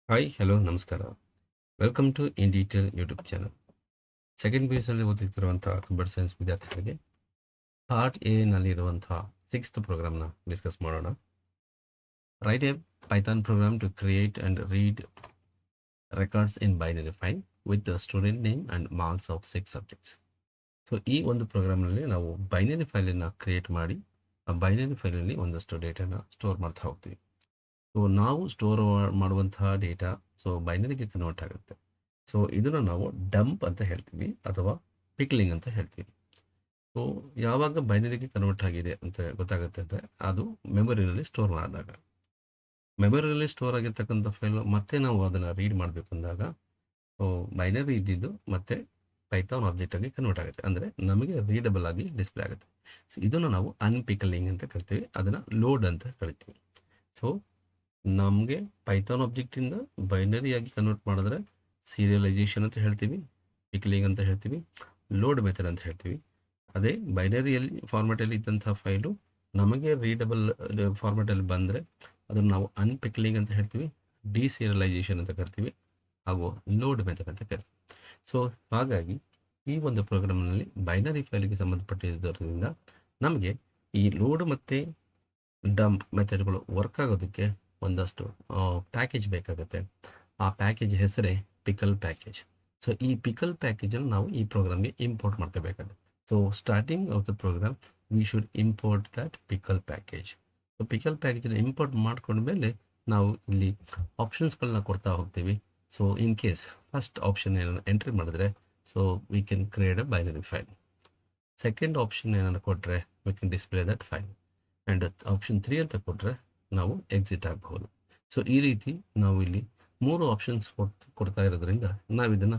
Hi hello ನಮಸ್ಕಾರ. Welcome to in detail YouTube channel. Second PUC ಓದುತ್ತಿರುವಂತಹ computer science ವಿದ್ಯಾರ್ಥಿಗಳಿಗೆ part A ನಲ್ಲಿರುವಂತಹ 6th ಪ್ರೋಗ್ರಾಮ್ನ ಡಿಸ್ಕಸ್ ಮಾಡೋಣ. Write a Python program to create and read records in binary file with the student name and marks of 6 subjects. So ಈ ಒಂದು ಪ್ರೋಗ್ರಾಮ್ನಲ್ಲಿ ನಾವು binary ಫೈಲನ್ನು create ಮಾಡಿ ಆ ಬೈನರಿ ಫೈಲಲ್ಲಿ ಒಂದಷ್ಟು ಡೇಟಾನ ಸ್ಟೋರ್ ಮಾಡ್ತಾ ಹೋಗ್ತೀವಿ. ಸೊ ನಾವು ಸ್ಟೋರ್ ಮಾಡುವಂತಹ ಡೇಟಾ ಬೈನರಿಗೆ ಕನ್ವರ್ಟ್ ಆಗುತ್ತೆ. ಸೊ ಇದನ್ನು ನಾವು ಡಂಪ್ ಅಂತ ಹೇಳ್ತೀವಿ ಅಥವಾ ಪಿಕ್ಲಿಂಗ್ ಅಂತ ಹೇಳ್ತೀವಿ. ಸೊ ಯಾವಾಗ ಬೈನರಿಗೆ ಕನ್ವರ್ಟ್ ಆಗಿದೆ ಅಂತ ಗೊತ್ತಾಗುತ್ತೆ ಅಂದರೆ ಅದು ಮೆಮೊರಿನಲ್ಲಿ ಸ್ಟೋರ್ ಆದಾಗ. ಮೆಮೊರಿಯಲ್ಲಿ ಸ್ಟೋರ್ ಆಗಿರ್ತಕ್ಕಂಥ ಫೈಲ್ ಮತ್ತೆ ನಾವು ಅದನ್ನು ರೀಡ್ ಮಾಡಬೇಕು ಅಂದಾಗ ಬೈನರಿ ಇದ್ದಿದ್ದು ಮತ್ತೆ ಪೈಥಾನ್ ಆಬ್ಜೆಕ್ಟ್ ಆಗಿ ಕನ್ವರ್ಟ್ ಆಗುತ್ತೆ, ಅಂದರೆ ನಮಗೆ ರೀಡಬಲ್ ಆಗಿ ಡಿಸ್ಪ್ಲೇ ಆಗುತ್ತೆ. ಸೊ ಇದನ್ನು ನಾವು ಅನ್ಪಿಕಲಿಂಗ್ ಅಂತ ಕರಿತೀವಿ, ಅದನ್ನು ಲೋಡ್ ಅಂತ ಕರಿತೀವಿ. ಸೊ ನಮಗೆ ಪೈಥಾನ್ ಆಬ್ಜೆಕ್ಟಿಂದ ಬೈನರಿಯಾಗಿ ಕನ್ವರ್ಟ್ ಮಾಡಿದ್ರೆ ಸೀರಿಯಲೈಸೇಷನ್ ಅಂತ ಹೇಳ್ತೀವಿ, ಪಿಕ್ಲಿಂಗ್ ಅಂತ ಹೇಳ್ತೀವಿ, ಲೋಡ್ ಮೆಥಡ್ ಅಂತ ಹೇಳ್ತೀವಿ. ಅದೇ ಬೈನರಿಯಲ್ಲಿ ಫಾರ್ಮೆಟಲ್ಲಿ ಇದ್ದಂಥ ಫೈಲು ನಮಗೆ ರೀಡಬಲ್ ಫಾರ್ಮೆಟಲ್ಲಿ ಬಂದರೆ ಅದನ್ನು ನಾವು ಅನ್ಪಿಕ್ಲಿಂಗ್ ಅಂತ ಹೇಳ್ತೀವಿ, ಡಿಸೀರಿಯಲೈಸೇಷನ್ ಅಂತ ಕರಿತೀವಿ, ಹಾಗೂ ಲೋಡ್ ಮೆಥಡ್ ಅಂತ ಕರಿತೀವಿ. ಸೊ ಹಾಗಾಗಿ ಈ ಒಂದು ಪ್ರೋಗ್ರಾಮ್ನಲ್ಲಿ ಬೈನರಿ ಫೈಲಿಗೆ ಸಂಬಂಧಪಟ್ಟಿದ್ದರಿಂದ ನಮಗೆ ಈ ಲೋಡ್ ಮತ್ತು ಡಂಪ್ ಮೆಥಡ್ಗಳು ವರ್ಕ್ ಆಗೋದಕ್ಕೆ ಒಂದಷ್ಟು ಪ್ಯಾಕೇಜ್ ಬೇಕಾಗುತ್ತೆ. ಆ ಪ್ಯಾಕೇಜ್ ಹೆಸರೇ ಪಿಕಲ್ ಪ್ಯಾಕೇಜ್. ಸೊ ಈ ಪಿಕಲ್ ಪ್ಯಾಕೇಜನ್ನು ನಾವು ಈ ಪ್ರೋಗ್ರಾಮ್ಗೆ ಇಂಪೋರ್ಟ್ ಮಾಡ್ಕೋಬೇಕಾಗುತ್ತೆ. So starting of the program we should import that pickle package. So pickle ಪ್ಯಾಕೇಜನ್ನು ಇಂಪೋರ್ಟ್ ಮಾಡ್ಕೊಂಡ್ಮೇಲೆ ನಾವು ಇಲ್ಲಿ ಆಪ್ಷನ್ಸ್ಗಳನ್ನ ಕೊಡ್ತಾ ಹೋಗ್ತೀವಿ. So in case first option ಏನಾದ್ರು ಎಂಟ್ರಿ ಮಾಡಿದ್ರೆ so we can create a binary file. Second option ಏನಾದ್ರು ಕೊಟ್ಟರೆ we can display that file. And option 3 ಅಂತ ಕೊಟ್ಟರೆ ನಾವು ಎಕ್ಸಿಟ್ ಆಗಬಹುದು. ಸೊ ಈ ರೀತಿ ನಾವು ಇಲ್ಲಿ 3 ಆಪ್ಷನ್ಸ್ ಕೊಡ್ತಾ ಇರೋದ್ರಿಂದ ನಾವು ಇದನ್ನು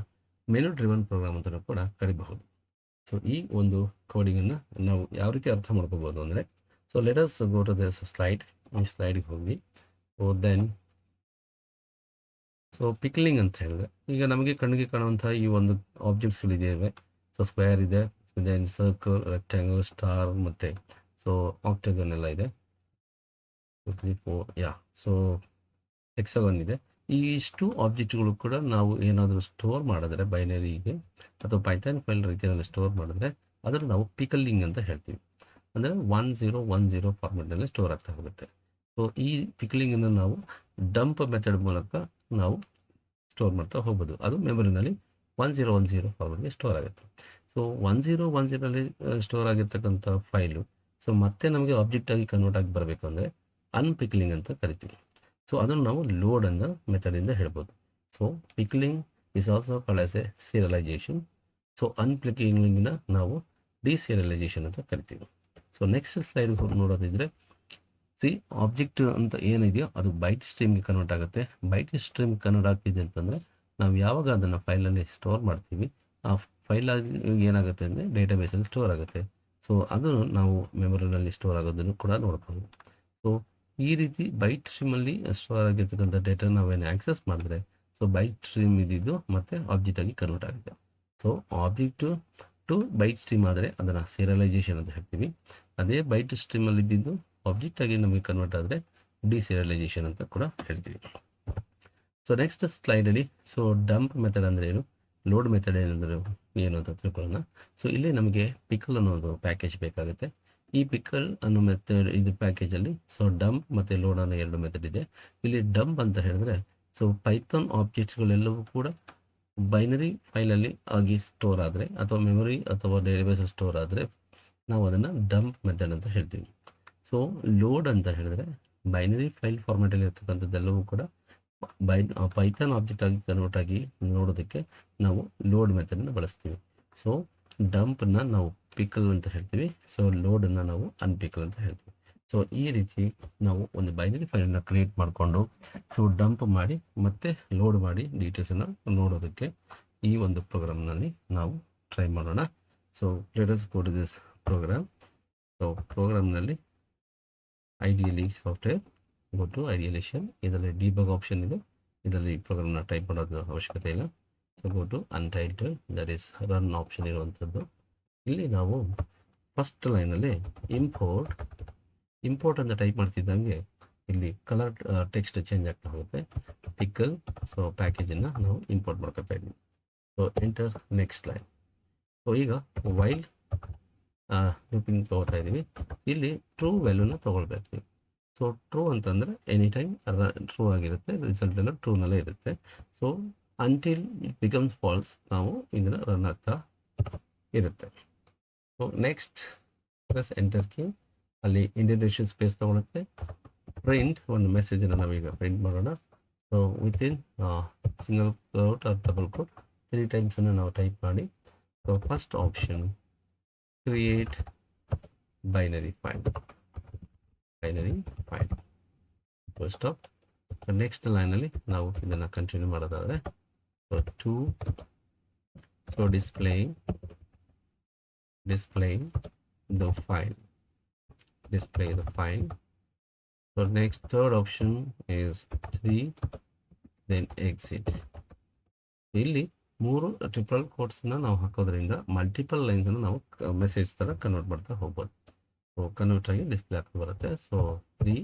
ಮೆನು ಡ್ರಿವನ್ ಪ್ರೋಗ್ರಾಮ್ ಅಂತಲೂ ಕೂಡ ಕರಿಬಹುದು. ಸೊ ಈ ಒಂದು ಕೋಡಿಂಗನ್ನು ನಾವು ಯಾವ ರೀತಿ ಅರ್ಥ ಮಾಡ್ಕೋಬೋದು ಅಂದರೆ, so let us go to this slide. ಈ ಸ್ಲೈಡ್ಗೆ ಹೋಗಿ ದೆನ್ ಸೊ ಪಿಕ್ಲಿಂಗ್ ಅಂತ ಹೇಳಿದ್ರೆ ಈಗ ನಮಗೆ ಕಣ್ಣಿಗೆ ಕಾಣುವಂಥ ಈ ಒಂದು ಆಬ್ಜೆಕ್ಟ್ಸ್ಗಳಿದ್ದಾವೆ. ಸೊ ಸ್ಕ್ವೇರ್ ಇದೆ, ದೆನ್ ಸರ್ಕಲ್, ರೆಕ್ಟ್ಯಾಂಗಲ್, ಸ್ಟಾರ್ ಮತ್ತು ಸೊ ಆಕ್ಟಗನ್ ಎಲ್ಲ ಇದೆ. 2 3 4 ಸೊ ಹೆಕ್ಸಾಗನ್ ಇದೆ. ಈ ಇಷ್ಟು ಆಬ್ಜೆಕ್ಟ್ಗಳು ಕೂಡ ನಾವು ಏನಾದರೂ ಸ್ಟೋರ್ ಮಾಡಿದ್ರೆ ಬೈನರಿಗೆ ಅಥವಾ ಪೈಥಾನ್ ಫೈಲ್ ರೀತಿಯಲ್ಲಿ ಸ್ಟೋರ್ ಮಾಡಿದ್ರೆ ಅದನ್ನು ನಾವು ಪಿಕಲಿಂಗ್ ಅಂತ ಹೇಳ್ತೀವಿ. ಅಂದರೆ 1010 ಫಾರ್ಮೆಟ್ನಲ್ಲಿ ಸ್ಟೋರ್ ಆಗ್ತಾ ಹೋಗುತ್ತೆ. ಸೊ ಈ ಪಿಕಲಿಂಗನ್ನು ನಾವು ಡಂಪ್ ಮೆಥಡ್ ಮೂಲಕ ನಾವು ಸ್ಟೋರ್ ಮಾಡ್ತಾ ಹೋಗ್ಬೋದು. ಅದು ಮೆಮೊರಿನಲ್ಲಿ 1010 ಫಾರ್ಮೆಟ್ಗೆ ಸ್ಟೋರ್ ಆಗುತ್ತೆ. ಸೊ 1010ರಲ್ಲಿ ಸ್ಟೋರ್ ಆಗಿರ್ತಕ್ಕಂಥ ಫೈಲು ಸೊ ಮತ್ತೆ ನಮಗೆ ಆಬ್ಜೆಕ್ಟ್ ಆಗಿ ಕನ್ವರ್ಟ್ ಆಗಿ ಬರಬೇಕು ಅಂದರೆ ಅನ್ಪಿಕ್ಲಿಂಗ್ ಅಂತ ಕರಿತೀವಿ. ಸೊ ಅದನ್ನು ನಾವು ಲೋಡ್ ಅನ್ನೋ ಮೆಥಡಿಂದ ಹೇಳ್ಬೋದು. So pickling is also called as a serialization. So ಅನ್ಪಿಕ್ಲಿಂಗ್ನ ನಾವು ಡಿಸೀರಿಯಲೈಸೇಷನ್ ಅಂತ ಕರಿತೀವಿ. ಸೊ ನೆಕ್ಸ್ಟ್ ಸ್ಲೈಡ್ ನೋಡೋದಿದ್ರೆ ಸಿ ಆಬ್ಜೆಕ್ಟ್ ಅಂತ ಏನಿದೆಯೋ ಅದು ಬೈಟ್ ಸ್ಟ್ರೀಮ್ಗೆ ಕನ್ವರ್ಟ್ ಆಗುತ್ತೆ. ಬೈಟ್ ಸ್ಟ್ರೀಮ್ ಕನ್ವರ್ಟ್ ಆಗ್ತಿದೆ ಅಂತಂದರೆ ನಾವು ಯಾವಾಗ ಅದನ್ನು ಫೈಲಲ್ಲಿ ಸ್ಟೋರ್ ಮಾಡ್ತೀವಿ ಆ ಫೈಲಾಗಿ ಏನಾಗುತ್ತೆ ಅಂದರೆ ಡೇಟಾಬೇಸಲ್ಲಿ ಸ್ಟೋರ್ ಆಗುತ್ತೆ. ಸೊ ಅದು ನಾವು ಮೆಮೊರಿನಲ್ಲಿ ಸ್ಟೋರ್ ಆಗೋದನ್ನು ಕೂಡ ನೋಡ್ಬೋದು. ಸೊ ಈ ರೀತಿ ಬೈಟ್ ಸ್ಟ್ರೀಮಲ್ಲಿ ಸ್ಟೋರ್ ಆಗಿರ್ತಕ್ಕಂಥ ಡೇಟಾ ನಾವೇನು ಆಕ್ಸೆಸ್ ಮಾಡಿದ್ರೆ ಸೊ ಬೈಟ್ ಸ್ಟ್ರೀಮ್ ಇದ್ದಿದ್ದು ಮತ್ತು ಆಬ್ಜೆಕ್ಟ್ ಆಗಿ ಕನ್ವರ್ಟ್ ಆಗುತ್ತೆ. So object to byte stream ಆದರೆ ಅದನ್ನು ಸೀರಿಯಲೈಸೇಷನ್ ಅಂತ ಹೇಳ್ತೀವಿ. ಅದೇ ಬೈಟ್ ಸ್ಟ್ರೀಮಲ್ಲಿ ಇದ್ದಿದ್ದು ಆಬ್ಜೆಕ್ಟ್ ಆಗಿ ನಮಗೆ ಕನ್ವರ್ಟ್ ಆದರೆ ಡಿಸೀರಿಯಲೈಸೇಷನ್ ಅಂತ ಕೂಡ ಹೇಳ್ತೀವಿ. ಸೊ ನೆಕ್ಸ್ಟ್ ಸ್ಲೈಡಲ್ಲಿ ಸೊ ಡಂಪ್ ಮೆಥಡ್ ಅಂದರೆ ಏನು, ಲೋಡ್ ಮೆಥಡ್ ಏನಂದ್ರೆ ಏನು ಅಂತ ತಿಳ್ಕೊಳ್ಳೋಣ. ಸೊ ಇಲ್ಲಿ ನಮಗೆ ಪಿಕಲ್ ಅನ್ನೋದು ಪ್ಯಾಕೇಜ್ ಬೇಕಾಗುತ್ತೆ. ಈ ಪಿಕಲ್ ಅನ್ನೋ ಮೆಥಡ್ ಇದು ಪ್ಯಾಕೇಜಲ್ಲಿ ಸೊ ಡಂಪ್ ಮತ್ತು ಲೋಡ್ ಅನ್ನೋ 2 ಮೆಥಡ್ ಇದೆ. ಇಲ್ಲಿ ಡಂಪ್ ಅಂತ ಹೇಳಿದ್ರೆ ಸೊ ಪೈಥಾನ್ ಆಬ್ಜೆಕ್ಟ್ಸ್ಗಳೆಲ್ಲವೂ ಕೂಡ ಬೈನರಿ ಫೈಲಲ್ಲಿ ಆಗಿ ಸ್ಟೋರ್ ಆದರೆ ಅಥವಾ ಮೆಮೊರಿ ಅಥವಾ ಡೇಟಾಬೇಸಲ್ಲಿ ಸ್ಟೋರ್ ಆದರೆ ನಾವು ಅದನ್ನು ಡಂಪ್ ಮೆಥಡ್ ಅಂತ ಹೇಳ್ತೀವಿ. ಸೊ ಲೋಡ್ ಅಂತ ಹೇಳಿದ್ರೆ ಬೈನರಿ ಫೈಲ್ ಫಾರ್ಮೆಟಲ್ಲಿ ಇರ್ತಕ್ಕಂಥದ್ದೆಲ್ಲವೂ ಕೂಡ ಪೈಥಾನ್ ಆಬ್ಜೆಕ್ಟ್ ಆಗಿ ಕನ್ವರ್ಟ್ ಆಗಿ ನೋಡೋದಕ್ಕೆ ನಾವು ಲೋಡ್ ಮೆಥಡನ್ನು ಬಳಸ್ತೀವಿ. ಸೊ ಡಂಪನ್ನು ನಾವು ಪಿಕಲ್ ಅಂತ ಹೇಳ್ತೀವಿ, ಸೊ ಲೋಡನ್ನು ನಾವು ಅನ್ಪಿಕಲ್ ಅಂತ ಹೇಳ್ತೀವಿ. ಸೊ ಈ ರೀತಿ ನಾವು ಒಂದು ಬೈನರಿ ಫೈಲನ್ನು ಕ್ರಿಯೇಟ್ ಮಾಡಿಕೊಂಡು ಸೊ ಡಂಪ್ ಮಾಡಿ ಮತ್ತೆ ಲೋಡ್ ಮಾಡಿ ಡೀಟೇಲ್ಸನ್ನು ನೋಡೋದಕ್ಕೆ ಈ ಒಂದು ಪ್ರೋಗ್ರಾಮ್ನಲ್ಲಿ ನಾವು ಟ್ರೈ ಮಾಡೋಣ. So let us go to this program. So ಪ್ರೋಗ್ರಾಮ್ನಲ್ಲಿ ಐಡಿಯಲಿ ಸಾಫ್ಟ್ವೇರ್ ಗೋ ಟು ಐಡಿಯಲೇಷನ್. ಇದರಲ್ಲಿ ಡಿಬಗ್ ಆಪ್ಷನ್ ಇದೆ, ಇದರಲ್ಲಿ ಪ್ರೋಗ್ರಾಮ್ನ ಟೈಪ್ ಮಾಡೋದು ಅವಶ್ಯಕತೆ ಇಲ್ಲ. So go to untitled, that is run option ಇರುವಂಥದ್ದು. ಇಲ್ಲಿ ನಾವು ಫಸ್ಟ್ ಲೈನಲ್ಲಿ ಇಂಪೋರ್ಟ್ ಅಂತ ಟೈಪ್ ಮಾಡ್ತಿದ್ದಂಗೆ ಇಲ್ಲಿ ಕಲರ್ ಟೆಕ್ಸ್ಟ್ ಚೇಂಜ್ ಆಗ್ತಾ ಹೋಗುತ್ತೆ. ಪಿಕಲ್ ಸೊ ಪ್ಯಾಕೇಜನ್ನು ನಾವು ಇಂಪೋರ್ಟ್ ಮಾಡ್ಕೊತಾ ಇದ್ದೀವಿ. So enter next line. So ಈಗ ವೈಲ್ ಲೂಪಿಂಗ್ ತೊಗೋತಾ ಇದ್ದೀವಿ. ಇಲ್ಲಿ ಟ್ರೂ ವ್ಯಾಲ್ಯೂನ ತೊಗೊಳ್ಬೇಕು. ಸೊ ಟ್ರೂ ಅಂತಂದರೆ ಎನಿ ಟೈಮ್ ಟ್ರೂ ಆಗಿರುತ್ತೆ, ರಿಸಲ್ಟ್ ಎಲ್ಲ ಟ್ರೂನಲ್ಲೇ ಇರುತ್ತೆ. So until it becomes false ನಾವು ಇದನ್ನು ರನ್ ಆಗ್ತಾ ಇರುತ್ತೆ. So next plus enter key, ಅಲ್ಲಿ ಇಂಡಿಯನ್ ಸ್ಪೇಸ್ ತೊಗೊಳುತ್ತೆ. ಪ್ರಿಂಟ್ ಒಂದು ಮೆಸೇಜನ್ನು ನಾವೀಗ ಪ್ರಿಂಟ್ ಮಾಡೋಣ. So within single quote or double quote 3 ಟೈಮ್ಸನ್ನು ನಾವು ಟೈಪ್ ಮಾಡಿ. So first option create binary file first of. Next ಲೈನಲ್ಲಿ ನಾವು ಇದನ್ನು ಕಂಟಿನ್ಯೂ ಮಾಡೋದಾದರೆ so displaying the file, display the file. So next third option is 3, then exit. ಇಲ್ಲಿ 3 triple ಕೋಟ್ಸ್ನ ನಾವು ಹಾಕೋದ್ರಿಂದ ಮಲ್ಟಿಪಲ್ ಲೈನ್ಸನ್ನು ನಾವು ಮೆಸೇಜ್ ಥರ ಕನ್ವರ್ಟ್ ಮಾಡ್ತಾ ಹೋಗ್ಬೋದು. ಸೊ ಕನ್ವರ್ಟ್ ಆಗಿ ಡಿಸ್ಪ್ಲೇ ಆಗ್ತಾ ಬರುತ್ತೆ. ಸೊ 3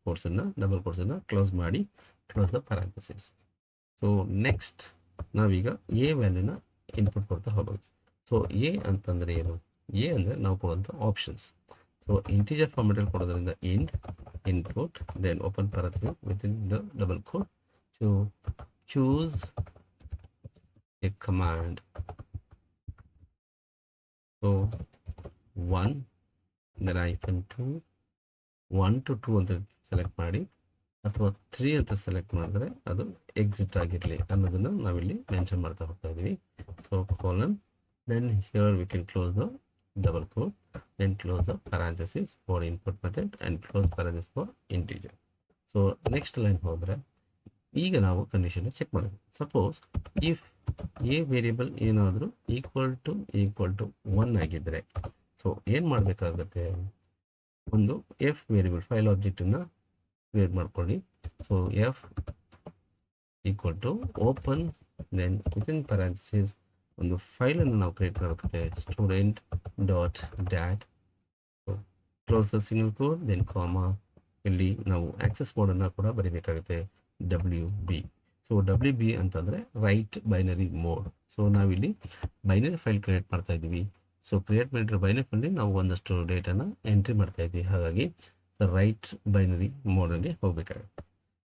ಕೋಟ್ಸನ್ನು ಡಬಲ್ ಕೋಟ್ಸನ್ನು ಕ್ಲೋಸ್ ಮಾಡಿ, close the parenthesis. So next ನಾವೀಗ ಎ ವ್ಯಾಲ್ಯೂನ ಇನ್ಪುಟ್ ಕೊಡ್ತಾ ಹೋಗ್ಬೋದು. ಸೊ ಎ ಅಂತಂದರೆ ಏನು? ಎ ಅಂದರೆ ನಾವು ಕೊಡುವಂಥ ಆಪ್ಷನ್ಸ್. ಸೊ ಇಂಟಿಜರ್ ಫಾರ್ಮೆಟಲ್ಲಿ ಕೊಡೋದ್ರಿಂದ int input, then open parenthesis within the double quote to choose a command. So 1 then -2 1 to 2 ಅಂತ ಸೆಲೆಕ್ಟ್ ಮಾಡಿ, ಅಥವಾ 3 ಅಂತ ಸೆಲೆಕ್ಟ್ ಮಾಡಿದ್ರೆ ಅದು ಎಕ್ಸಿಟ್ ಆಗಿರಲಿ ಅನ್ನೋದನ್ನು ನಾವಿಲ್ಲಿ ಮೆನ್ಷನ್ ಮಾಡ್ತಾ ಹೋಗ್ತಾ ಇದ್ದೀವಿ. So colon, then here we can close the double quote, then close the parenthesis for input method and close parenthesis for integer. So next line ಹೋದರೆ ಈಗ ನಾವು ಕಂಡೀಷನ್ ಚೆಕ್ ಮಾಡೋದು. ಸಪೋಸ್ ಇಫ್ ಎ ವೇರಿಯಬಲ್ ಏನಾದರೂ equal to 1 ಆಗಿದ್ದರೆ, so ಏನು ಮಾಡಬೇಕಾಗುತ್ತೆ? ಒಂದು F variable file ಆಬ್ಜೆಕ್ಟನ್ನು ಕ್ರಿಯೇಟ್ ಮಾಡ್ಕೊಳ್ಳಿ. So F equal to open, then within parenthesis ಒಂದು ಫೈಲನ್ನು ನಾವು ಕ್ರಿಯೇಟ್ ಮಾಡಬೇಕಾಗುತ್ತೆ, student.dat. So close the single quote, then comma. ಇಲ್ಲಿ ನಾವು ಆಕ್ಸೆಸ್ ಮೋಡನ್ನು ಕೂಡ ಬರೀಬೇಕಾಗುತ್ತೆ, WB. ಸೊ WB ಅಂತಂದರೆ ರೈಟ್ ಬೈನರಿ ಮೋಡ್. ಸೊ ನಾವಿಲ್ಲಿ ಬೈನರಿ ಫೈಲ್ ಕ್ರಿಯೇಟ್ ಮಾಡ್ತಾ ಇದ್ದೀವಿ. ಸೊ ಕ್ರಿಯೇಟ್ ಮಾಡಿರೋ ಬೈನರಿ ಫೈಲಲ್ಲಿ ನಾವು ಒಂದಷ್ಟು ಡೇಟಾನ ಎಂಟ್ರಿ ಮಾಡ್ತಾ ಇದ್ದೀವಿ, ಹಾಗಾಗಿ ರೈಟ್ ಬೈನರಿ ಮೋಡಲ್ಲಿ ಹೋಗಬೇಕಾಗುತ್ತೆ.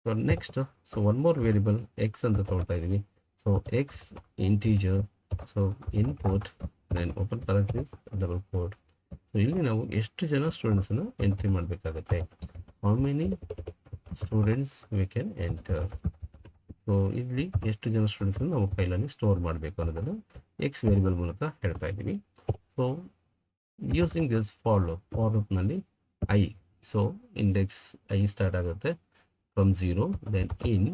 So next, so one more variable X ಅಂತ ತೊಗೊಳ್ತಾ ಇದ್ದೀವಿ. So X integer, so input, then open parenthesis double quote. So ಇಲ್ಲಿ ನಾವು ಎಷ್ಟು ಜನ ಸ್ಟೂಡೆಂಟ್ಸನ್ನು ಎಂಟ್ರಿ ಮಾಡಬೇಕಾಗುತ್ತೆ, how many students we can enter. So ಇಲ್ಲಿ ಎಷ್ಟು ಜನ ಸ್ಟೂಡೆಂಟ್ಸನ್ನು ನಾವು ಫೈಲಲ್ಲಿ ಸ್ಟೋರ್ ಮಾಡಬೇಕು ಅನ್ನೋದನ್ನು ಎಕ್ಸ್ ವೇರಿಯಬಲ್ ಮೂಲಕ ಹೇಳ್ತಾ ಇದ್ದೀವಿ. ಸೊ ಯೂಸಿಂಗ್ ದಿಸ್ ಫಾರ್ ಲೂಪ್ನಲ್ಲಿ I, so index I start ಆಗುತ್ತೆ ಫ್ರಮ್ 0, ದೆನ್ ಇನ್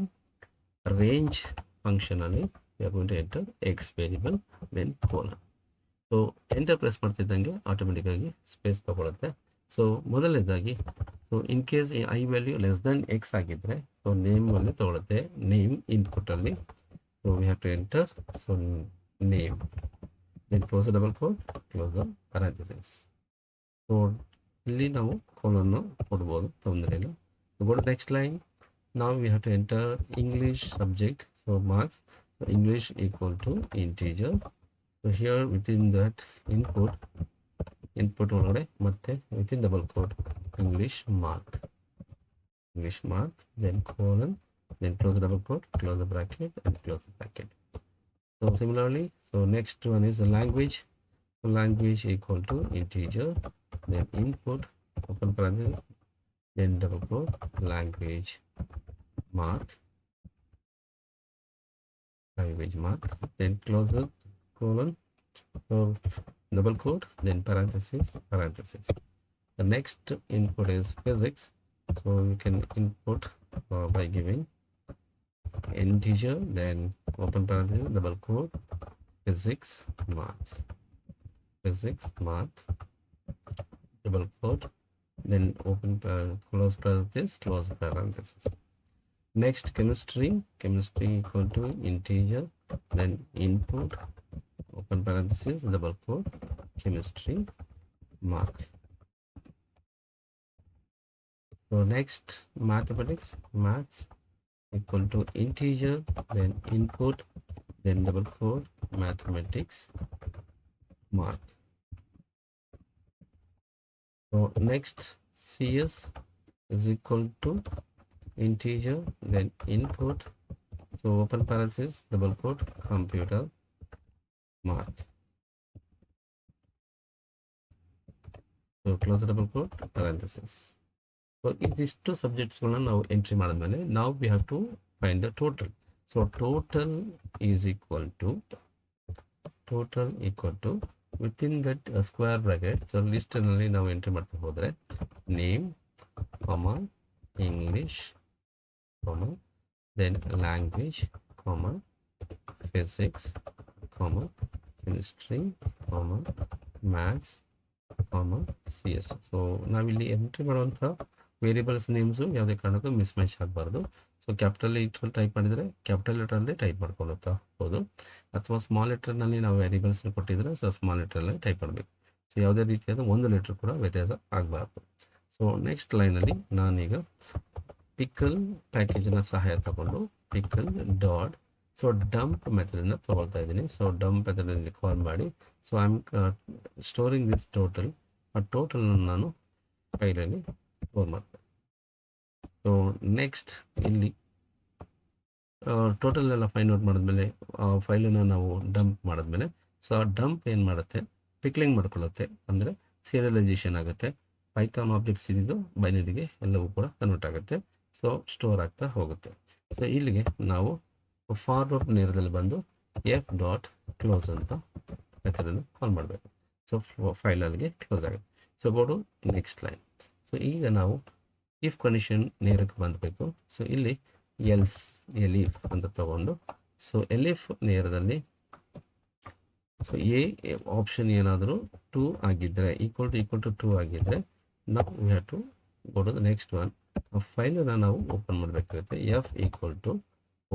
ರೇಂಜ್ ಫಂಕ್ಷನಲ್ಲಿ we are going to enter x variable, then colon. So enter press ಮಾಡ್ತಿದ್ದಂಗೆ ಆಟೋಮೆಟಿಕ್ಕಾಗಿ ಸ್ಪೇಸ್ ತಗೊಳುತ್ತೆ. ಸೊ ಮೊದಲನೇದಾಗಿ, so in case I value less than X ಆಗಿದ್ದರೆ, so ನೇಮಲ್ಲಿ ತಗೊಳುತ್ತೆ, name ಇನ್ಪುಟ್ಟಲ್ಲಿ. So we have to enter, so name, then close the double quote, close the parenthesis. So ಇಲ್ಲಿ ನಾವು ಕೋಲನ್ನು ಕೊಡ್ಬೋದು, ತೊಂದರೆ ಇಲ್ಲ. Go to next line. ನಾವು we have to enter English subject, so marks. So English equal to integer. So here within that input ಒಳಗಡೆ ಮತ್ತೆ within double quote English mark, then colon, then close the double quote, close the bracket and close the bracket. So similarly, so next one is the language. So language equal to integer, then input, open parenthesis, then double quote, language mark, then close the colon, so double quote, then parenthesis. The next input is physics. So you can input by giving integer, then open parenthesis, double quote, physics mark, double quote, then open close parenthesis, close parenthesis. Next, chemistry equal to integer, then input, open parenthesis, double quote, chemistry mark. So next, maths. equal to integer, then input, then double quote, mathematics mark. So next cs is equal to integer, then input, so open parenthesis, double quote, computer mark. So close the double quote, parenthesis. So these two subjects now entry madadmele, now we have to find the total. So total is equal to within that square bracket, so list ನಲ್ಲಿ ನಾವು entry ಮಾಡ್ತಾ ಹೋದ್ರೆ name, English, then language, physics, chemistry, maths, cs. So ನಾವಿಲ್ಲಿ entry ಮಾಡುವಂಥ variables names ಯಾವುದೇ ಕಾರಣಕ್ಕೂ miss match ಆಗಬಾರ್ದು. So capital letter type ಮಾಡಿದರೆ ಕ್ಯಾಪಿಟಲ್ ಲೆಟರಲ್ಲಿ ಟೈಪ್ ಮಾಡ್ಕೊಳ್ತಾ ಹೋಗೋದು, ಅಥವಾ ಸ್ಮಾಲ್ ಲೆಟರ್ನಲ್ಲಿ ನಾವು ವೇರಿಯಬಲ್ಸ್ನ ಕೊಟ್ಟಿದ್ರೆ ಸೊ ಸ್ಮಾಲ್ ಲೆಟರಲ್ಲಿ ಟೈಪ್ ಮಾಡಬೇಕು. ಸೊ ಯಾವುದೇ ರೀತಿಯಾದ ಒಂದು ಲೆಟರ್ ಕೂಡ ವ್ಯತ್ಯಾಸ ಆಗಬಾರ್ದು. ಸೊ ನೆಕ್ಸ್ಟ್ ಲೈನಲ್ಲಿ ನಾನೀಗ ಪಿಕಲ್ ಪ್ಯಾಕೇಜಿನ ಸಹಾಯ ತಗೊಂಡು ಪಿಕಲ್ ಡಾಟ್, ಸೊ ಡಂಪ್ ಮೆಥಡನ್ನು ತಗೊಳ್ತಾ ಇದ್ದೀನಿ. ಸೊ ಡಂಪ್ ಮೆಥಡಲ್ಲಿ ಕಾಲ್ ಮಾಡಿ, so I am storing this total, ಆ ಟೋಟಲ್ನ ನಾನು ಫೈಲಲ್ಲಿ ಸ್ಟೋರ್ ಮಾಡ್ತೇನೆ. ಸೊ ನೆಕ್ಸ್ಟ್ ಇಲ್ಲಿ ಟೋಟಲ್ ಎಲ್ಲ ಫೈಂಡ್ ಔಟ್ ಮಾಡಿದ್ಮೇಲೆ ಫೈಲನ್ನು ನಾವು ಡಂಪ್ ಮಾಡಿದ್ಮೇಲೆ, ಸೊ ಆ ಡಂಪ್ ಏನು ಮಾಡುತ್ತೆ, ಪಿಕ್ಲಿಂಗ್ ಮಾಡ್ಕೊಳ್ಳುತ್ತೆ, ಅಂದರೆ ಸೀರಿಯಲೈಸೇಷನ್ ಆಗುತ್ತೆ. ಪೈಥಾನ್ ಆಬ್ಜೆಕ್ಟ್ಸ್ ಇದ್ದು ಬೈನರಿಗೆ ಎಲ್ಲವೂ ಕೂಡ ಕನ್ವರ್ಟ್ ಆಗುತ್ತೆ, ಸೊ ಸ್ಟೋರ್ ಆಗ್ತಾ ಹೋಗುತ್ತೆ. ಸೊ ಇಲ್ಲಿಗೆ ನಾವು ಫಾರ್ವರ್ಡ್ ನೇರದಲ್ಲಿ ಬಂದು ಎಫ್ ಡಾಟ್ ಕ್ಲೋಸ್ ಅಂತ ಮೆಥಡನ್ನು ಕಾಲ್ ಮಾಡಬೇಕು. ಸೊ ಫೈಲ್ ಅಲ್ಲಿಗೆ ಕ್ಲೋಸ್ ಆಗುತ್ತೆ. So go to next line. So ಈಗ ನಾವು ಇಫ್ ಕಂಡೀಷನ್ ನೇರಕ್ಕೆ ಬಂದಬೇಕು. ಸೊ ಇಲ್ಲಿ ಎಲಿಫ್ ಅಂತ ತಗೊಂಡು, ಸೊ ಎಲಿಫ್ ನೇರದಲ್ಲಿ ಸೊ ಎ ಆಪ್ಷನ್ ಏನಾದರೂ 2 ಆಗಿದ್ದರೆ, ಈಕ್ವಲ್ ಟು 2 ಆಗಿದ್ದರೆ ನಾವು we have to go to the next one. ಆ ಫೈಲನ್ನು ನಾವು ಓಪನ್ ಮಾಡಬೇಕಾಗುತ್ತೆ. F equal to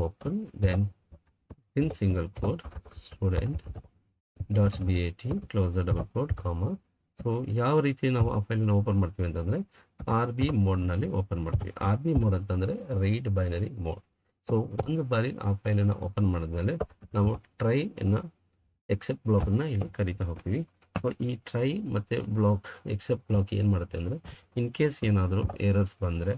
open, then in single quote student dot BAT close the double quote comma. So ಯಾವ ರೀತಿ ನಾವು ಆ ಫೈಲನ್ನು ಓಪನ್ ಮಾಡ್ತೀವಿ ಅಂತಂದರೆ RB ಮೋಡ್ನಲ್ಲಿ ಓಪನ್ ಮಾಡ್ತೀವಿ. RB ಮೋಡ್ ಅಂತಂದರೆ ರೈಟ್ ಬೈನರಿ ಮೋಡ್. ಸೊ ಒಂದು ಬಾರಿ ಆ ಫೈಲನ್ನು ಓಪನ್ ಮಾಡಿದ್ಮೇಲೆ ನಾವು ಟ್ರೈ ಎಕ್ಸೆಪ್ಟ್ ಬ್ಲಾಕನ್ನು ಇಲ್ಲಿ ಕರಿತಾ ಹೋಗ್ತೀವಿ. ಸೊ ಈ ಟ್ರೈ ಮತ್ತು ಬ್ಲಾಕ್ ಎಕ್ಸೆಪ್ಟ್ ಬ್ಲಾಕ್ ಏನು ಮಾಡುತ್ತೆ ಅಂದರೆ, ಇನ್ ಕೇಸ್ ಏನಾದರೂ ಎರರ್ಸ್ ಬಂದರೆ,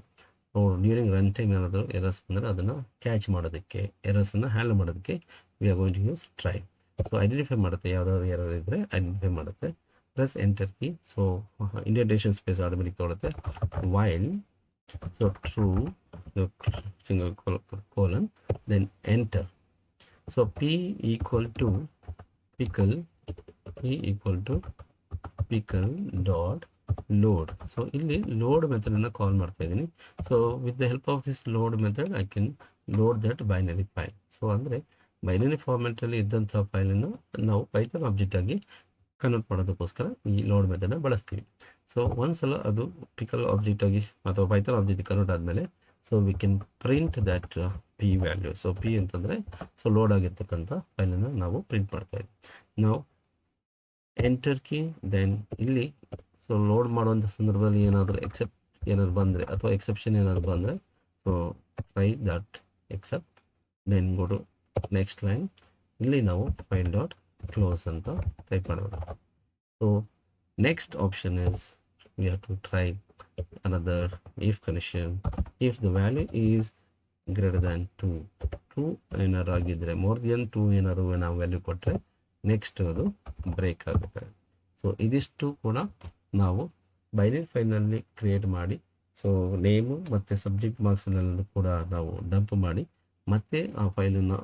ಡ್ಯೂರಿಂಗ್ ರನ್ ಟೈಮ್ ಏನಾದರೂ ಎರರ್ಸ್ ಬಂದರೆ ಅದನ್ನು ಕ್ಯಾಚ್ ಮಾಡೋದಕ್ಕೆ, ಎರರ್ಸನ್ನು ಹ್ಯಾಂಡಲ್ ಮಾಡೋದಕ್ಕೆ we are going to use try. So identify ಮಾಡುತ್ತೆ, ಯಾವುದಾದ್ರು ಎರರ್ ಇದ್ದರೆ ಐಡೆಂಟಿಫೈ ಮಾಡುತ್ತೆ. Plus enter key, so indentation space automatic ತೊಗೊಳುತ್ತೆ. While, so true single colon, then enter. So P equal to pickle dot load. So ಇಲ್ಲಿ load ಮೆಥಡನ್ನು call ಮಾಡ್ತಾ ಇದ್ದೀನಿ. So with the help of this load method I can load that binary file. So ಅಂದರೆ binary ಫಾರ್ಮೆಟಲ್ಲಿ ಇದ್ದಂಥ ಫೈಲನ್ನು ನಾವು Python object ಆಗಿ convert ಮಾಡೋದಕ್ಕೋಸ್ಕರ ಈ ಲೋಡ್ ಮೆಥಡನ್ನ ಬಳಸ್ತೀವಿ. ಸೊ ಒಂದ್ಸಲ ಅದು ಪಿಕಲ್ ಆಬ್ಜೆಕ್ಟ್ ಆಗಿ ಅಥವಾ ಪೈಥಾನ್ ಆಬ್ಜೆಕ್ಟ್ ಕನ್ವರ್ಟ್ ಆದಮೇಲೆ, so we can print that P value. So P ಅಂತಂದರೆ ಸೊ ಲೋಡ್ ಆಗಿರ್ತಕ್ಕಂಥ ಫೈಲನ್ನು ನಾವು ಪ್ರಿಂಟ್ ಮಾಡ್ತಾ ಇದ್ದೀವಿ. ನಾವು ಎಂಟರ್ ಕೀ, ದೆನ್ ಇಲ್ಲಿ ಸೊ ಲೋಡ್ ಮಾಡುವಂಥ ಸಂದರ್ಭದಲ್ಲಿ ಏನಾದರೂ ಬಂದರೆ ಅಥವಾ ಎಕ್ಸೆಪ್ಷನ್ ಏನಾದರೂ ಬಂದರೆ, so try that except, then go to next line. ಇಲ್ಲಿ ನಾವು ಫೈಲ್ ಡಾಟ್ ಕ್ಲೋಸ್ ಅಂತ ಟೈಪ್ ಮಾಡಬೇಕು. So next option is we have to try another if condition. If the value is greater than 2 ಏನಾರು ಆಗಿದ್ದರೆ, more than 2 ಏನಾರು ನಾವು value ಕೊಟ್ಟರೆ next ಅದು ಬ್ರೇಕ್ ಆಗುತ್ತೆ. ಸೊ ಇದಿಷ್ಟು ಕೂಡ ನಾವು ಬೈನರಿ ಫೈಲ್ನಲ್ಲಿ ಕ್ರಿಯೇಟ್ ಮಾಡಿ, ಸೊ ನೇಮು ಮತ್ತು ಸಬ್ಜೆಕ್ಟ್ ಮಾರ್ಕ್ಸ್ನಲ್ಲೂ ಕೂಡ ನಾವು ಡಂಪ್ ಮಾಡಿ ಮತ್ತೆ ಆ ಫೈಲನ್ನು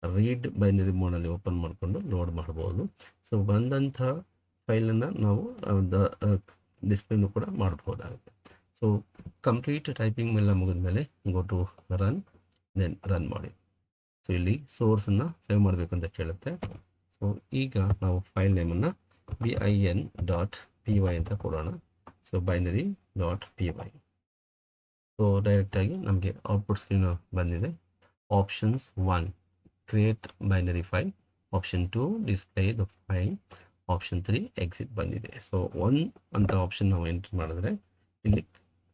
ರೀಡ್ ಬೈನರಿ ಮೋಡಲ್ಲಿ ಓಪನ್ ಮಾಡಿಕೊಂಡು ಲೋಡ್ ಮಾಡ್ಬೋದು. ಸೊ ಬಂದಂಥ ಫೈಲನ್ನು ನಾವು ಡಿಸ್ಪ್ಲೇನು ಕೂಡ ಮಾಡ್ಬೋದಾಗುತ್ತೆ. ಸೊ ಕಂಪ್ಲೀಟ್ ಟೈಪಿಂಗ್ ಎಲ್ಲ ಮುಗಿದ್ಮೇಲೆ go to run, then run ಮಾಡಿ. ಸೊ ಇಲ್ಲಿ ಸೋರ್ಸನ್ನು ಸೇವ್ ಮಾಡಬೇಕಂತ ಕೇಳುತ್ತೆ. ಸೊ ಈಗ ನಾವು ಫೈಲ್ ನೇಮನ್ನು bin.py ಅಂತ ಕೊಡೋಣ. So binary.py. ಸೊ ಡೈರೆಕ್ಟಾಗಿ ನಮಗೆ ಔಟ್ಪುಟ್ ಸ್ಕ್ರೀನ್ ಬಂದಿದೆ. Options 1 create binary file, option 2 display the file, option 3 exit ಬಂದಿದೆ. ಸೊ 1 ಅಂತ ಆಪ್ಷನ್ ನಾವು ಎಂಟ್ರಿ ಮಾಡಿದ್ರೆ ಇಲ್ಲಿ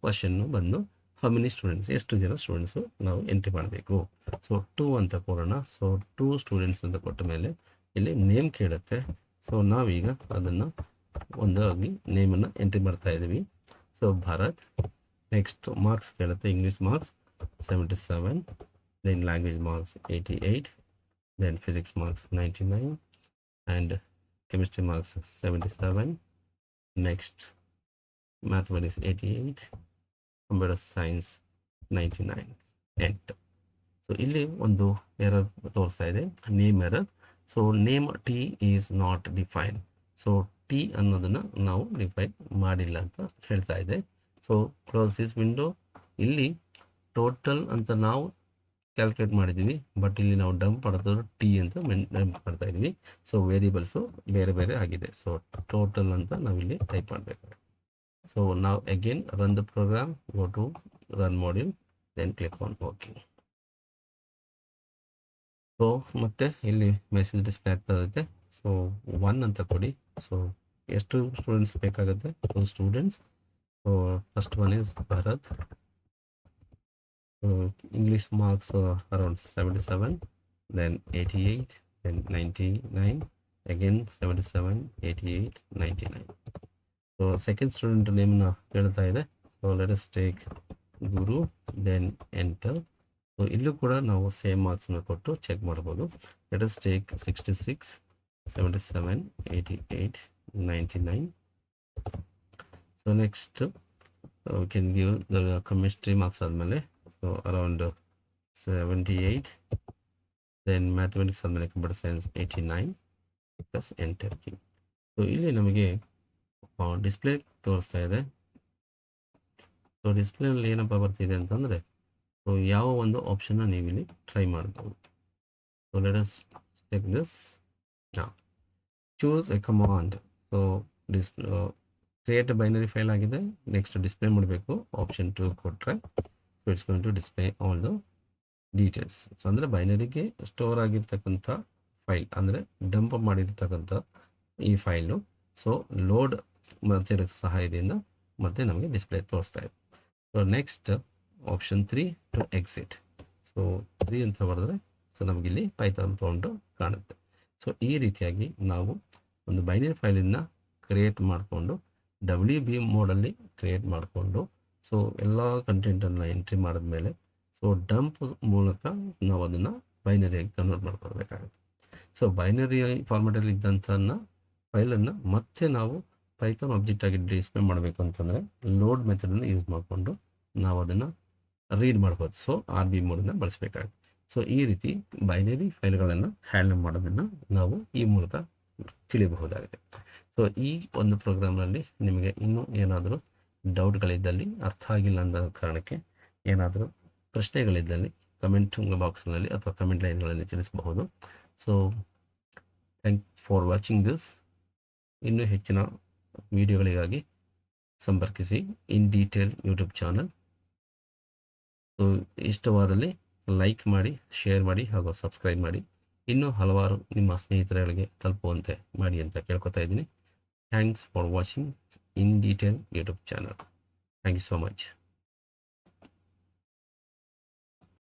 ಕ್ವಶನ್ನು ಬಂದು ಹೌ ಮೆನಿ ಸ್ಟೂಡೆಂಟ್ಸ್, ಎಷ್ಟು ಜನ ಸ್ಟೂಡೆಂಟ್ಸು ನಾವು ಎಂಟ್ರಿ ಮಾಡಬೇಕು. ಸೊ 2 ಅಂತ ಕೊಡೋಣ. ಸೊ 2 ಸ್ಟೂಡೆಂಟ್ಸ್ ಅಂತ ಕೊಟ್ಟ ಮೇಲೆ ಇಲ್ಲಿ ನೇಮ್ ಕೇಳುತ್ತೆ. ಸೊ ನಾವೀಗ ಅದನ್ನು ಒಂದಾಗಿ ನೇಮನ್ನು ಎಂಟ್ರಿ ಮಾಡ್ತಾ ಇದ್ದೀವಿ. ಸೊ ಭಾರತ್. ನೆಕ್ಸ್ಟ್ ಮಾರ್ಕ್ಸ್ ಕೇಳುತ್ತೆ. English marks 77, then language marks 88, then physics marks 99 and chemistry marks 77. Next mathematics 88, computer science 99. ಎಂಟು. ಸೊ ಇಲ್ಲಿ ಒಂದು ಎರರ್ ತೋರಿಸ್ತಾ ಇದೆ, name error. So name T is not define. So T ಅನ್ನೋದನ್ನು ನಾವು ಡಿಫೈನ್ ಮಾಡಿಲ್ಲ ಅಂತ ಹೇಳ್ತಾ ಇದೆ. So close this window. ಇಲ್ಲಿ ಟೋಟಲ್ ಅಂತ ನಾವು ಕ್ಯಾಲ್ಕುಲೇಟ್ ಮಾಡಿದ್ದೀವಿ, ಬಟ್ ಇಲ್ಲಿ ನಾವು ಡಂಪ್ ಮಾಡೋದು ಟಿ ಅಂತ ಡಂಪ್ ಮಾಡ್ತಾ ಇದ್ದೀವಿ. ಸೊ ವೇರಿಯಬಲ್ಸು ಬೇರೆ ಬೇರೆ ಆಗಿದೆ. ಸೊ ಟೋಟಲ್ ಅಂತ ನಾವಿಲ್ಲಿ ಟೈಪ್ ಮಾಡಬೇಕು. So now again run the program, go to run module, then click on OK. So ಮತ್ತೆ ಇಲ್ಲಿ ಮೆಸೇಜ್ ಡಿಸ್ಪ್ಲೇ ಆಗ್ತಾ ಇರುತ್ತೆ. ಸೊ 1 ಅಂತ ಕೊಡಿ. ಸೊ ಎಷ್ಟು ಸ್ಟೂಡೆಂಟ್ಸ್ ಬೇಕಾಗುತ್ತೆ? 2 students. So first one is Bharat. English marks around 77, then 88, then 99, again 77, 88, 99. So second student ನೇಮ್ನ ಹೇಳ್ತಾ ಇದೆ. So let us take Guru, then enter. So ಇಲ್ಲೂ ಕೂಡ ನಾವು ಸೇಮ್ ಮಾರ್ಕ್ಸ್ನ ಕೊಟ್ಟು ಚೆಕ್ ಮಾಡ್ಬೋದು. Let us take 66, 77, 88, 99. So next we can give the chemistry marks ಆದಮೇಲೆ ಸೊ ಅರೌಂಡ್ 78, ದೆನ್ ಮ್ಯಾಥಮೆಟಿಕ್ಸ್ ಆದಮೇಲೆ computer science 89 plus enter key. So ಇಲ್ಲಿ ನಮಗೆ ಡಿಸ್ಪ್ಲೇ ತೋರಿಸ್ತಾ ಇದೆ. ಸೊ ಡಿಸ್ಪ್ಲೇನಲ್ಲಿ ಏನಪ್ಪ ಬರ್ತಿದೆ ಅಂತಂದರೆ, ಸೊ ಯಾವ ಒಂದು ಆಪ್ಷನ್ನ ನೀವು ಇಲ್ಲಿ ಟ್ರೈ ಮಾಡ್ಬೋದು. So let us take this. Choose a command. So create binary file ಆಗಿದೆ. ನೆಕ್ಸ್ಟ್ ಡಿಸ್ಪ್ಲೇ ಮಾಡಬೇಕು. ಆಪ್ಷನ್ 2 ಕೊಟ್ಟರೆ so it's going to display all the details. So ಅಂದರೆ ಬೈನರಿಗೆ ಸ್ಟೋರ್ ಆಗಿರ್ತಕ್ಕಂಥ ಫೈಲ್, ಅಂದರೆ ಡಂಪ್ ಮಾಡಿರ್ತಕ್ಕಂಥ ಈ ಫೈಲು ಸೊ ಲೋಡ್ ಮತ್ತೆ ಸಹಾಯದಿಂದ ಮತ್ತೆ ನಮಗೆ ಡಿಸ್ಪ್ಲೇ ತೋರಿಸ್ತಾ ಇದೆ. So next option 3 to exit. So 3 ಅಂತ ಬರೆದ್ರೆ ಸೊ ನಮಗಿಲ್ಲಿ ಪೈಥಾನ್ ಫೌಂಡು ಕಾಣುತ್ತೆ. ಸೊ ಈ ರೀತಿಯಾಗಿ ನಾವು ಒಂದು ಬೈನರಿ ಫೈಲನ್ನು ಕ್ರಿಯೇಟ್ ಮಾಡಿಕೊಂಡು WB ಮೋಡಲ್ಲಿ ಕ್ರಿಯೇಟ್ ಮಾಡಿಕೊಂಡು ಸೊ ಎಲ್ಲ ಕಂಟೆಂಟನ್ನು ಎಂಟ್ರಿ ಮಾಡಿದ್ಮೇಲೆ ಸೊ ಡಂಪ್ ಮೂಲಕ ನಾವು ಅದನ್ನು ಬೈನರಿಯಾಗಿ ಕನ್ವರ್ಟ್ ಮಾಡ್ಕೊಳ್ಬೇಕಾಗುತ್ತೆ. ಸೊ ಬೈನರಿ ಫಾರ್ಮೆಟಲ್ಲಿ ಇದ್ದಂಥನ್ನ ಫೈಲನ್ನು ಮತ್ತೆ ನಾವು ಪೈಥಾನ್ ಆಬ್ಜೆಕ್ಟ್ ಆಗಿ ಡಿಸ್ಪ್ಲೇ ಮಾಡಬೇಕು ಅಂತಂದರೆ ಲೋಡ್ ಮೆಥಡನ್ನು ಯೂಸ್ ಮಾಡಿಕೊಂಡು ನಾವು ಅದನ್ನು ರೀಡ್ ಮಾಡ್ಬೋದು. So RB ಮೋಡನ್ನು ಬಳಸಬೇಕಾಗುತ್ತೆ. ಸೊ ಈ ರೀತಿ ಬೈನರಿ ಫೈಲ್ಗಳನ್ನು ಹ್ಯಾಂಡಲ್ ಮಾಡೋದನ್ನು ನಾವು ಈ ಮೂಲಕ ತಿಳಿಯಬಹುದಾಗಿದೆ. ಸೊ ಈ ಒಂದು ಪ್ರೋಗ್ರಾಮ್ನಲ್ಲಿ ನಿಮಗೆ ಇನ್ನೂ ಏನಾದರೂ ಡೌಟ್ಗಳಿದ್ದಲ್ಲಿ, ಅರ್ಥ ಆಗಿಲ್ಲ ಅನ್ನೋ ಕಾರಣಕ್ಕೆ ಏನಾದರೂ ಪ್ರಶ್ನೆಗಳಿದ್ದಲ್ಲಿ ಕಮೆಂಟ್ ಬಾಕ್ಸ್ನಲ್ಲಿ ಅಥವಾ ಕಮೆಂಟ್ ಲೈನ್ಗಳಲ್ಲಿ ತಿಳಿಸಬಹುದು. So thank for watching this. ಇನ್ನೂ ಹೆಚ್ಚಿನ ವಿಡಿಯೋಗಳಿಗಾಗಿ ಸಂಪರ್ಕಿಸಿ in detail YouTube channel. So ಇಷ್ಟವಾದಲ್ಲಿ ಲೈಕ್ ಮಾಡಿ, ಶೇರ್ ಮಾಡಿ ಹಾಗೂ ಸಬ್ಸ್ಕ್ರೈಬ್ ಮಾಡಿ. ಇನ್ನೂ ಹಲವಾರು ನಿಮ್ಮ ಸ್ನೇಹಿತರುಗಳಿಗೆ ತಲುಪುವಂತೆ ಮಾಡಿ ಅಂತ ಕೇಳ್ಕೊತಾ ಇದ್ದೀನಿ. Thanks for watching in detail YouTube channel. Thank you so much.